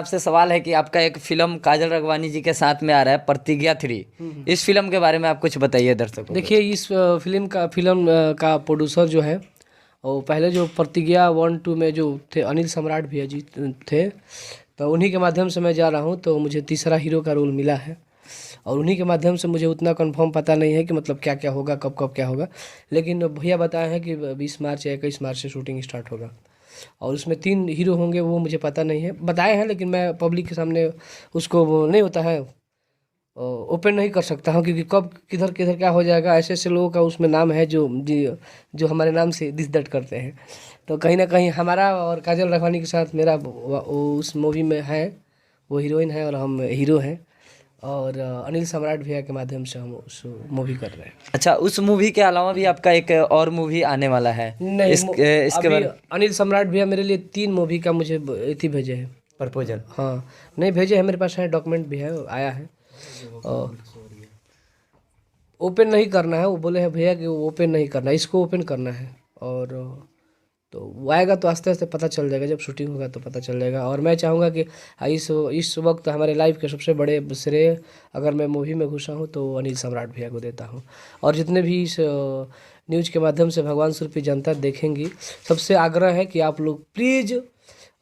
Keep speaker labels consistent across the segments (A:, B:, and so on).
A: आपसे सवाल है कि आपका एक फिल्म काजल राघवानी जी के साथ में आ रहा है प्रतिज्ञा 3। इस फिल्म के बारे में आप कुछ बताइए दर्शकों को।
B: देखिए इस फिल्म का प्रोड्यूसर जो है और पहले जो प्रतिज्ञा 1-2 में जो थे अनिल सम्राट भैया जी थे, तो उन्हीं के माध्यम से मैं जा रहा हूँ। तो मुझे तीसरा हीरो का रोल मिला है और उन्हीं के माध्यम से मुझे उतना कंफर्म पता नहीं है कि मतलब क्या क्या होगा, कब कब क्या होगा। लेकिन भैया बताए हैं कि 20 मार्च या 21 मार्च से शूटिंग स्टार्ट होगा और उसमें 3 हीरो होंगे, वो मुझे पता नहीं है। बताए हैं लेकिन मैं पब्लिक के सामने उसको वो नहीं होता है ओपन नहीं कर सकता हूँ, क्योंकि कब किधर किधर क्या हो जाएगा। ऐसे ऐसे लोगों का उसमें नाम है जो हमारे नाम से दिस दट करते हैं। तो कहीं ना कहीं हमारा और काजल राघवानी के साथ मेरा उस मूवी में है, वो हीरोइन है और हम हीरो हैं। और अनिल सम्राट भैया के माध्यम से हम उस मूवी कर रहे हैं।
A: अच्छा, उस मूवी के अलावा भी आपका एक और मूवी आने वाला है।
B: नहीं
A: इसके
B: अभी
A: बारे
B: अनिल सम्राट भैया मेरे लिए 3 मूवी का मुझे इति भेजे हैं
A: प्रपोजल।
B: हाँ, नहीं भेजे हैं, मेरे पास है, डॉक्यूमेंट भी है, आया है। और ओपन नहीं करना है, वो बोले हैं भैया कि वो ओपन नहीं करना है, इसको ओपन करना है। और तो वो आएगा तो आस्ते आस्ते पता चल जाएगा, जब शूटिंग होगा तो पता चल जाएगा। और मैं चाहूँगा कि इस वक्त हमारे लाइफ के सबसे बड़े श्रेय अगर मैं मूवी में घुसा हूँ तो अनिल सम्राट भैया को देता हूँ। और जितने भी इस न्यूज़ के माध्यम से भगवान स्वरूपी जनता देखेंगी, सबसे आग्रह है कि आप लोग प्लीज़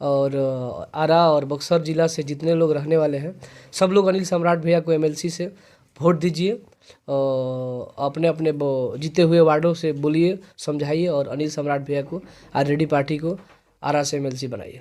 B: और आरा और बक्सर जिला से जितने लोग रहने वाले हैं, सब लोग अनिल सम्राट भैया को एमएलसी से वोट दीजिए। अपने अपने जीते हुए वार्डों से बोलिए, समझाइए और अनिल सम्राट भैया को, आरजेडी पार्टी को आरा से एमएलसी बनाइए।